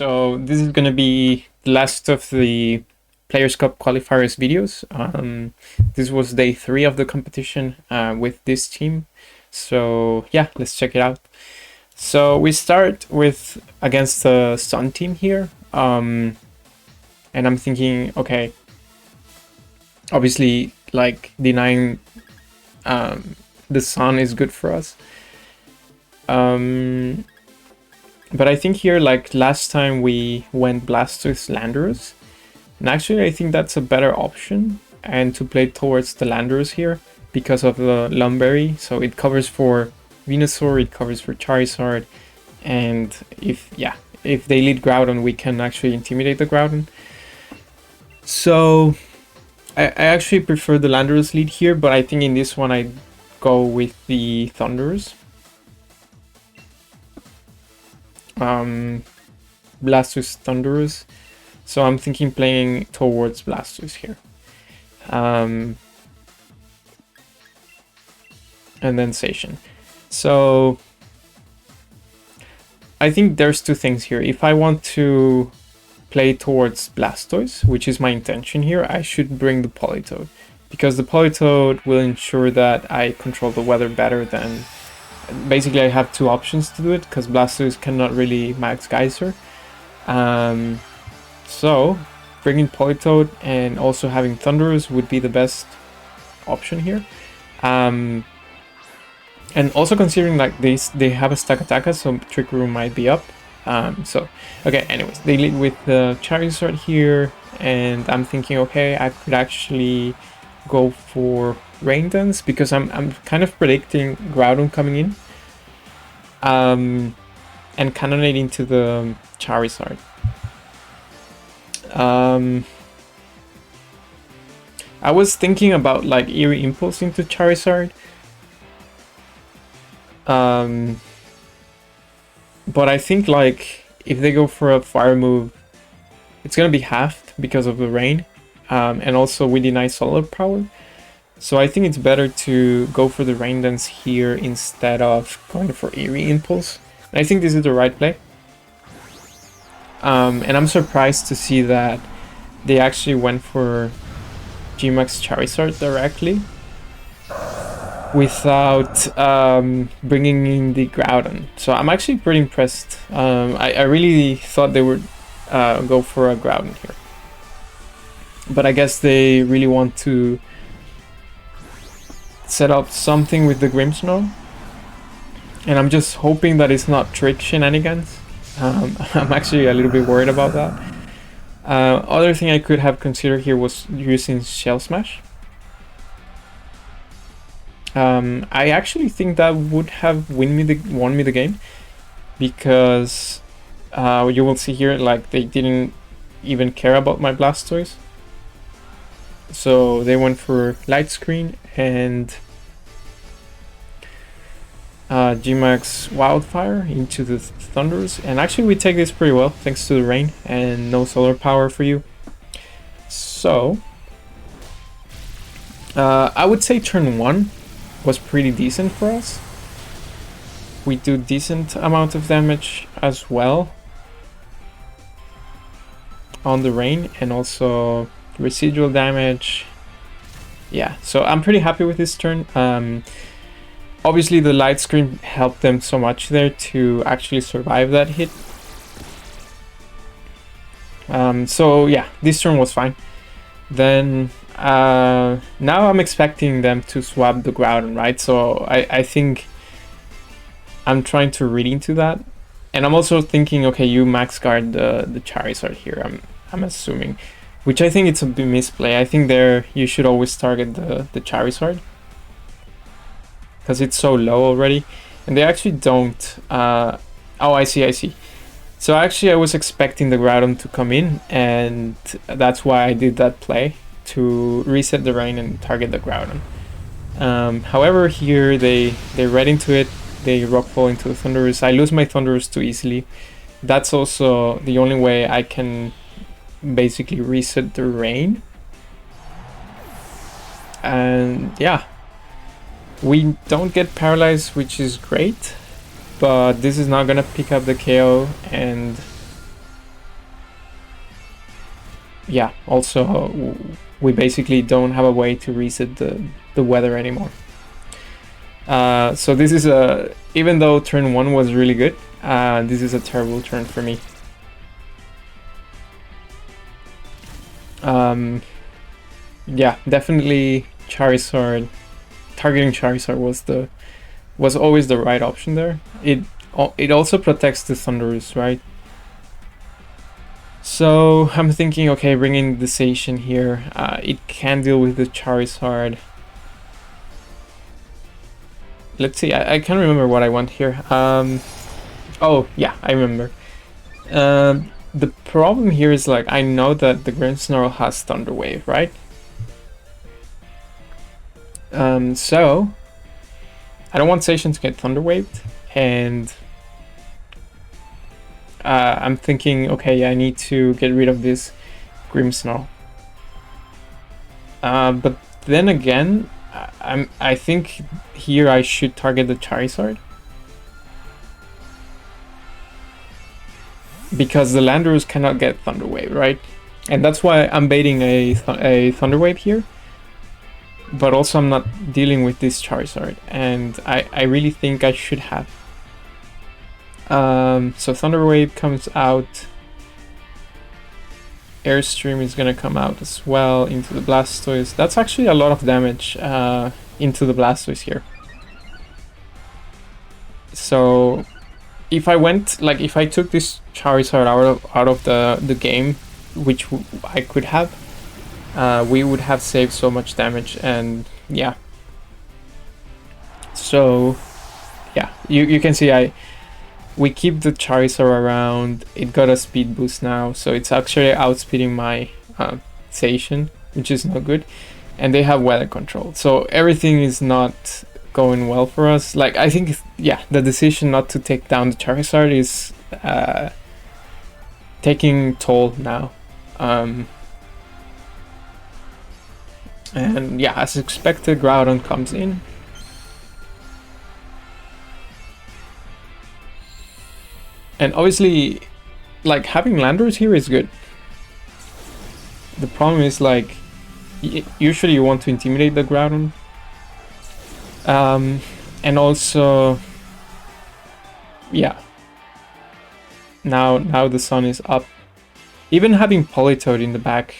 So this is going to be the last of the Players Cup qualifiers videos. This was day 3 of the competition with this team. So yeah, let's check it out. So we start with against the Sun team here. And I'm thinking, okay, obviously like denying the Sun is good for us. But I think here, like last time, we went Blastoise Landorus. And actually, I think that's a better option. And to play towards the Landorus here because of the Lumberry. So it covers for Venusaur, it covers for Charizard. And if they lead Groudon, we can actually intimidate the Groudon. So I actually prefer the Landorus lead here, but I think in this one I go with the Thundurus. Blastoise Thundurus, so I'm thinking playing towards Blastoise here, and then Zacian. So I think there's two things here. If I want to play towards Blastoise, which is my intention here, I should bring the Politoed, because the Politoed will ensure that I control the weather better than... Basically, I have two options to do it, because Blastoise cannot really max Geyser. So, bringing Politoed and also having Thundurus would be the best option here. And also considering like they have a stack attacker, so Trick Room might be up. So, okay, anyways, they lead with the Charizard here, and I'm thinking, okay, I could actually go for Rain Dance, because I'm kind of predicting Groudon coming in and cannonading to the Charizard. I was thinking about like Eerie Impulse into Charizard, but I think like if they go for a fire move, it's gonna be halved because of the rain, and also we deny solar power. So I think it's better to go for the Rain Dance here instead of going for Eerie Impulse. And I think this is the right play. And I'm surprised to see that they actually went for Gmax Charizard directly without bringing in the Groudon. So I'm actually pretty impressed. I really thought they would go for a Groudon here. But I guess they really want to set up something with the Grimmsnarl, and I'm just hoping that it's not trick shenanigans. I'm actually a little bit worried about that. Other thing I could have considered here was using Shell Smash. I actually think that would have won me the game, because you will see here like they didn't even care about my Blastoise. So they went for Light Screen and Gmax Wildfire into the Thundurus, and actually we take this pretty well thanks to the rain and no solar power for you. So I would say turn 1 was pretty decent for us. We do decent amount of damage as well on the rain, and also residual damage. Yeah, so I'm pretty happy with this turn. Obviously the light screen helped them so much there to actually survive that hit. So yeah, this turn was fine. Then now I'm expecting them to swap the Groudon, right? So I think I'm trying to read into that. And I'm also thinking, okay, you max guard the Charizard here, I'm assuming. Which I think it's a misplay. I think there you should always target the Charizard, because it's so low already. And they actually don't... oh, I see. So actually I was expecting the Groudon to come in, and that's why I did that play, to reset the rain and target the Groudon. However, here they read into it, they Rock Fall into the Thundurus. I lose my Thundurus too easily. That's also the only way I can basically reset the rain. And yeah, we don't get paralyzed, which is great, but this is not gonna pick up the KO, and yeah, also we basically don't have a way to reset the weather anymore. So this is even though turn 1 was really good, this is a terrible turn for me. Yeah, definitely Charizard. Targeting Charizard was always the right option there. It also protects the Thundurus, right? So I'm thinking, okay, bringing the Zacian here. It can deal with the Charizard. Let's see. I can't remember what I want here. Oh yeah, I remember. The problem here is, like, I know that the Grimmsnarl has Thunder Wave, right? So I don't want Zacian to get Thunder Waved, and I'm thinking, okay, I need to get rid of this Grimmsnarl. But then again, I think here I should target the Charizard, because the Landorus cannot get Thunder Wave, right? And that's why I'm baiting a Thunder Wave here. But also I'm not dealing with this Charizard, and I really think I should have. So Thunder Wave comes out. Airstream is gonna come out as well into the Blastoise. That's actually a lot of damage into the Blastoise here. So if I went, like, if I took this Charizard out of the game, which I could have, we would have saved so much damage. And yeah, so yeah, you can see we keep the Charizard around. It got a speed boost now, so it's actually outspeeding my Zacian, which is not good. And they have weather control, so everything is not going well for us. Like, I think, yeah, the decision not to take down the Charizard is taking toll now. And yeah, as expected, Groudon comes in. And obviously, like, having Landorus here is good. The problem is, like, usually you want to intimidate the Groudon. And also, yeah, now the sun is up. Even having Politoed in the back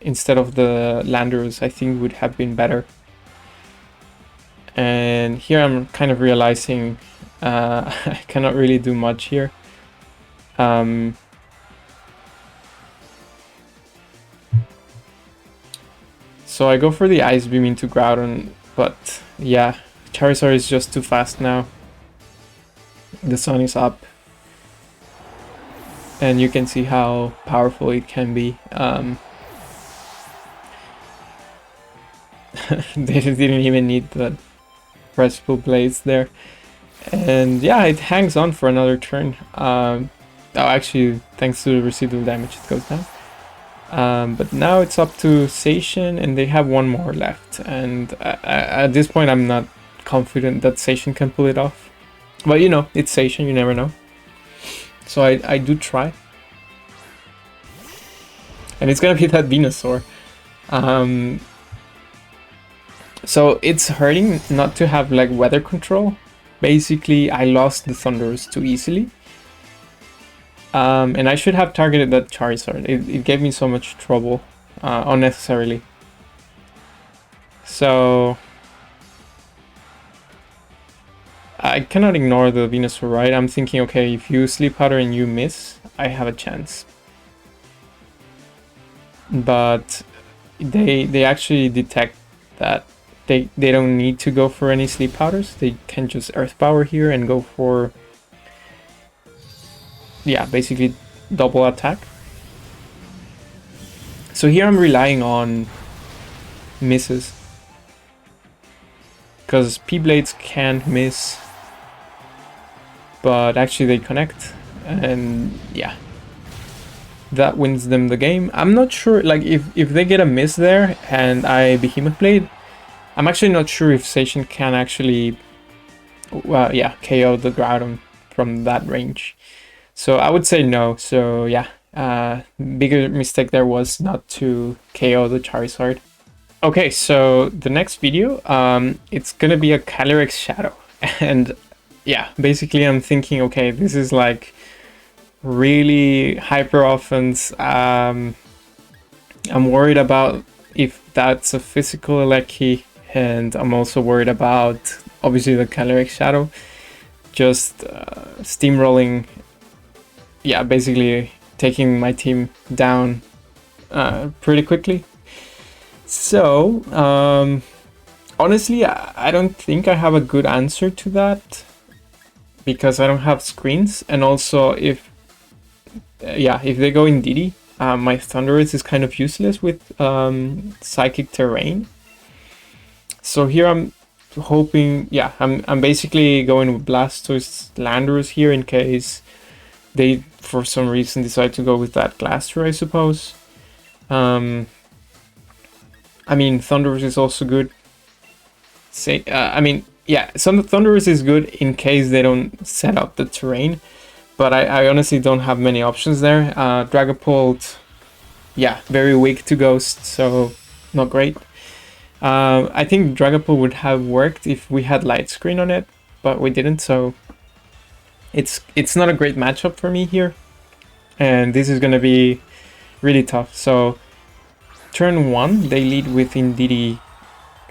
instead of the Landorus, I think, would have been better. And here I'm kind of realizing I cannot really do much here. So I go for the Ice Beam into Groudon, but yeah, Charizard is just too fast now. The sun is up, and you can see how powerful it can be. They didn't even need the Restful Blades there. And yeah, it hangs on for another turn. Oh, actually, thanks to the residual damage, it goes down. But now it's up to Zacian, and they have one more left. And at this point, I'm not confident that Zacian can pull it off. But you know, it's Zacian, you never know. So I do try. And it's gonna be that Venusaur. So it's hurting not to have, like, weather control. Basically, I lost the Thundurus too easily. And I should have targeted that Charizard. It gave me so much trouble unnecessarily. So I cannot ignore the Venusaur, right? I'm thinking, okay, if you Sleep Powder and you miss, I have a chance. But they actually detect that they don't need to go for any Sleep Powders. They can just Earth Power here and go for, yeah, basically double attack. So here I'm relying on misses, because P-Blades can't miss, but actually they connect, and yeah, that wins them the game. I'm not sure, like, if they get a miss there and I Behemoth Blade, I'm actually not sure if Zacian can actually, yeah, KO the Groudon from that range. So I would say no. So yeah, Bigger mistake there was not to KO the Charizard. Okay, so the next video, it's gonna be a Calyrex Shadow. And yeah, basically I'm thinking, okay, this is like really hyper offense. I'm worried about if that's a physical Eleki, and I'm also worried about obviously the Calyrex Shadow just steamrolling, yeah, basically taking my team down pretty quickly. So honestly, I don't think I have a good answer to that because I don't have screens, and also if they go in Didi, my Thundurus is kind of useless with Psychic Terrain. So here I'm hoping, yeah, I'm basically going with Blastoise, Landorus here in case they for some reason decide to go with that Glastrier, I suppose. I mean, Thundurus is also good. I mean, yeah, some Thundurus is good in case they don't set up the terrain, but I honestly don't have many options there. Dragapult, yeah, very weak to Ghost, so not great. I think Dragapult would have worked if we had Light Screen on it, but we didn't, so it's not a great matchup for me here, and this is gonna be really tough. So turn 1, they lead with Indeedee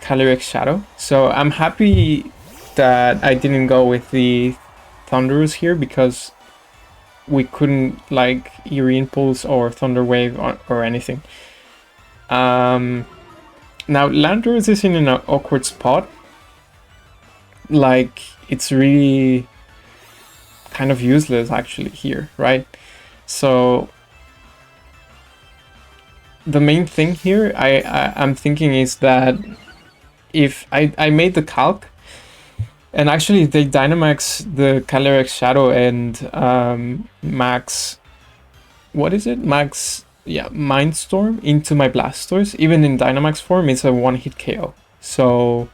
Calyrex Shadow. So I'm happy that I didn't go with the Thundurus here because we couldn't like Eerie Impulse or Thunder Wave or anything. Now Landorus is in an awkward spot. Like, it's really kind of useless actually here, right? So the main thing here I'm thinking is that if I made the calc, and actually they Dynamax the Calyrex Shadow and max, what is it? Max, yeah, Mindstorm into my Blastoise, even in Dynamax form, it's a one-hit KO. So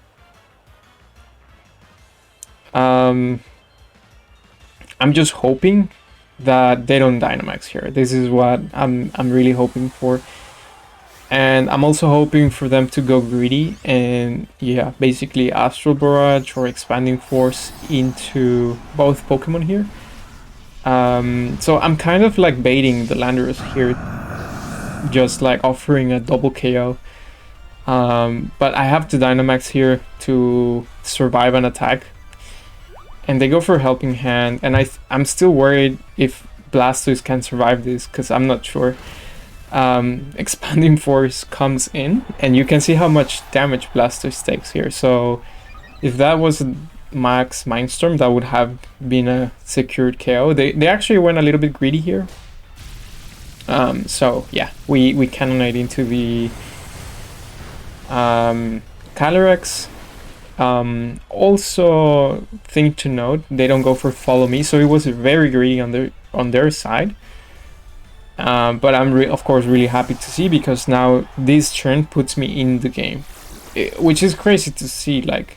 I'm just hoping that they don't Dynamax here. This is what I'm really hoping for. And I'm also hoping for them to go greedy and, yeah, basically Astral Barrage or Expanding Force into both Pokemon here. So I'm kind of like baiting the Landorus here, just like offering a double KO. But I have to Dynamax here to survive an attack. And they go for Helping Hand, and I'm still worried if Blastoise can survive this, because I'm not sure. Expanding Force comes in, and you can see how much damage Blastoise takes here. So if that was max Mindstorm, that would have been a secured KO. They actually went a little bit greedy here. So yeah, we Cannonade into the Calyrex. Also thing to note, they don't go for Follow Me, so it was very greedy on their side. But I'm of course really happy to see, because now this turn puts me in the game, which is crazy to see. Like,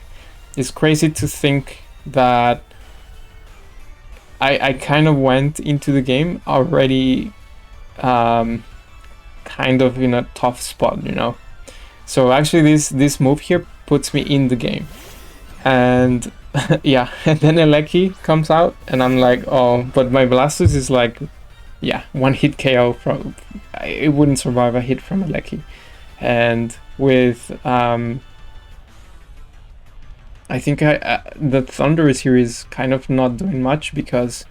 it's crazy to think that I kind of went into the game already kind of in a tough spot, you know. So actually this move here puts me in the game, and yeah, and then Eleki comes out and I'm like, oh, but my Blastoise is like, yeah, one hit KO from, it wouldn't survive a hit from Eleki. And with I think the Thundurus here is kind of not doing much, because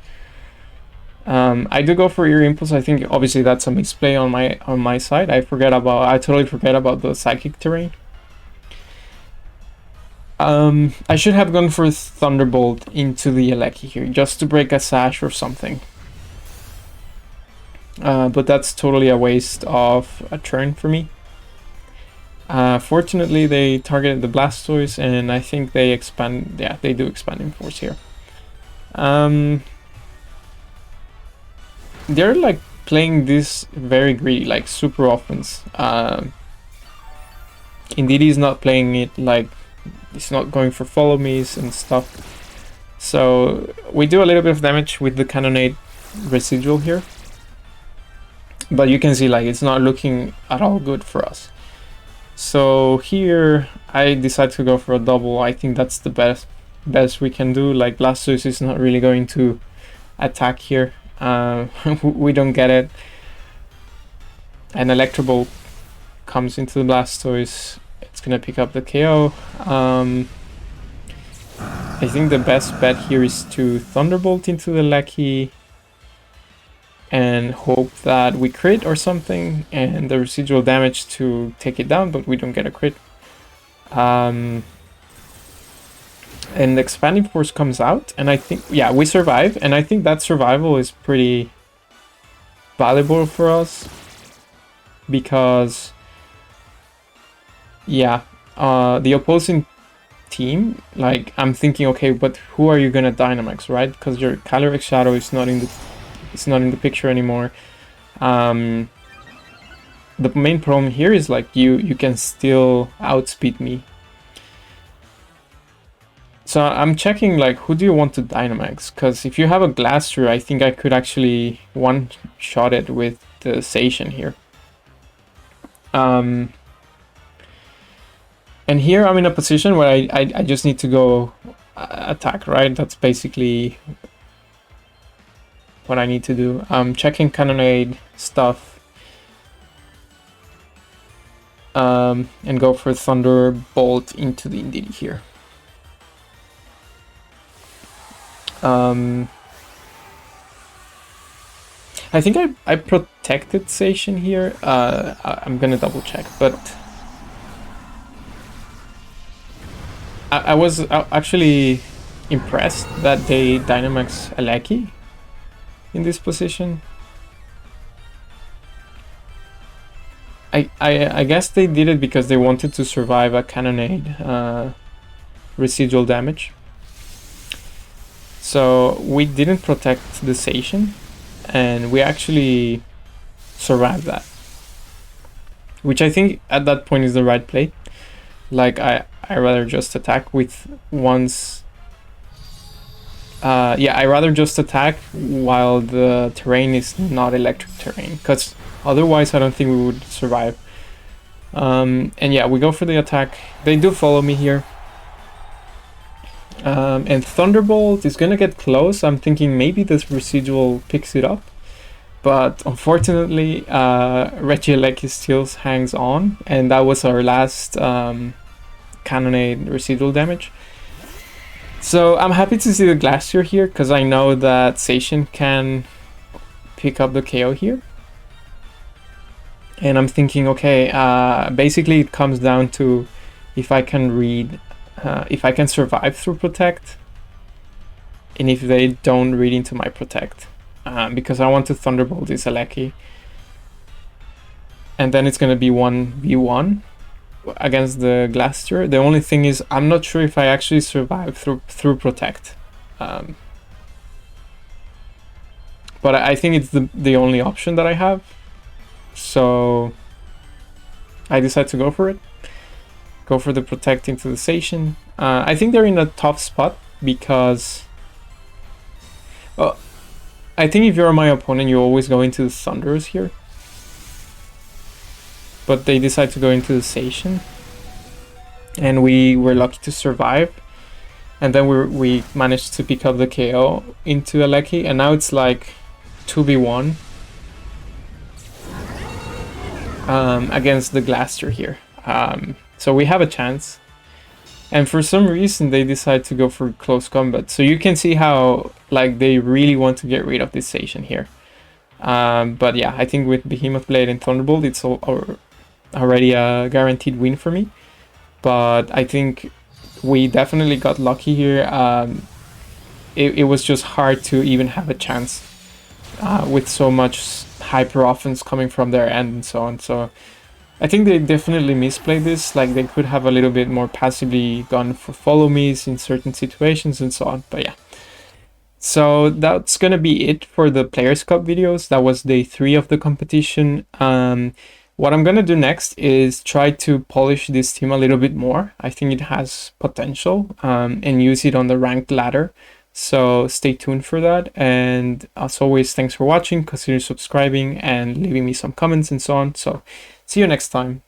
I do go for Eerie Impulse. I think obviously that's a misplay on my side. I totally forget about the Psychic Terrain. I should have gone for Thunderbolt into the Eleki here, just to break a Sash or something. But that's totally a waste of a turn for me. Fortunately, they targeted the Blastoise, and I think they expand. Yeah, they do Expanding Force here. They're like playing this very greedy, like super offense. Indeed, he's not playing it like, it's not going for Follow Me's and stuff. So we do a little bit of damage with the Cannonade residual here. but you can see like it's not looking at all good for us. So here I decided to go for a double. I think that's the best we can do. Like Blastoise is not really going to attack here. We don't get it. An Electro Ball comes into the Blastoise. It's gonna pick up the KO. I think the best bet here is to Thunderbolt into the Lecky and hope that we crit or something, and the residual damage to take it down, but we don't get a crit. And the Expanding Force comes out, and I think, yeah, we survive, and I think that survival is pretty valuable for us, because, yeah, the opposing team, like, I'm thinking, okay, but who are you gonna Dynamax, right? Because your Calyrex Shadow is not in the picture anymore. The main problem here is like you can still outspeed me. So I'm checking like who do you want to Dynamax? Because if you have a Glastrier, I think I could actually one-shot it with the Zacian here. And here I'm in a position where I just need to go attack, right? That's basically what I need to do. I'm checking Cannonade stuff. And go for Thunderbolt into the Indeedee here. I think I protected Zacian here. I'm gonna double check, but I was actually impressed that they Dynamax Aleki in this position. I guess they did it because they wanted to survive a Cannonade residual damage. So we didn't protect the Zacian, and we actually survived that, which I think at that point is the right play. Like I rather just attack with once. Yeah, I rather just attack while the terrain is not electric terrain, because otherwise I don't think we would survive. And yeah, we go for the attack. They do follow me here. And Thunderbolt is gonna get close. I'm thinking maybe this residual picks it up, but unfortunately Regieleki still hangs on, and that was our last Cannonade residual damage. So I'm happy to see the Glacier here, because I know that Zacian can pick up the KO here. And I'm thinking, okay, basically it comes down to if I can read, if I can survive through Protect, and if they don't read into my Protect, because I want to Thunderbolt this Aleki. And then it's going to be 1v1 against the Glacier. The only thing is, I'm not sure if I actually survive through Protect. But I think it's the only option that I have. So I decide to go for it. Go for the Protect into the Zacian. I think they're in a tough spot because I think if you're my opponent, you always go into the Thundurus here. But they decide to go into the Zacian, and we were lucky to survive. And then we managed to pick up the KO into Aleki, and now it's like 2v1 against the Glacier here. So we have a chance, and for some reason they decide to go for close combat. So you can see how like they really want to get rid of this Zacian here. But yeah, I think with Behemoth Blade and Thunderbolt, it's already a guaranteed win for me. But I think we definitely got lucky here. It was just hard to even have a chance with so much hyper offense coming from their end and so on. So I think they definitely misplayed this. Like they could have a little bit more passively gone for follow me's in certain situations and so on. But yeah. So that's gonna be it for the Players Cup videos. That was day 3 of the competition. What I'm gonna do next is try to polish this team a little bit more. I think it has potential, and use it on the ranked ladder So stay tuned for that. And as always, thanks for watching. Consider subscribing and leaving me some comments and so on. So see you next time.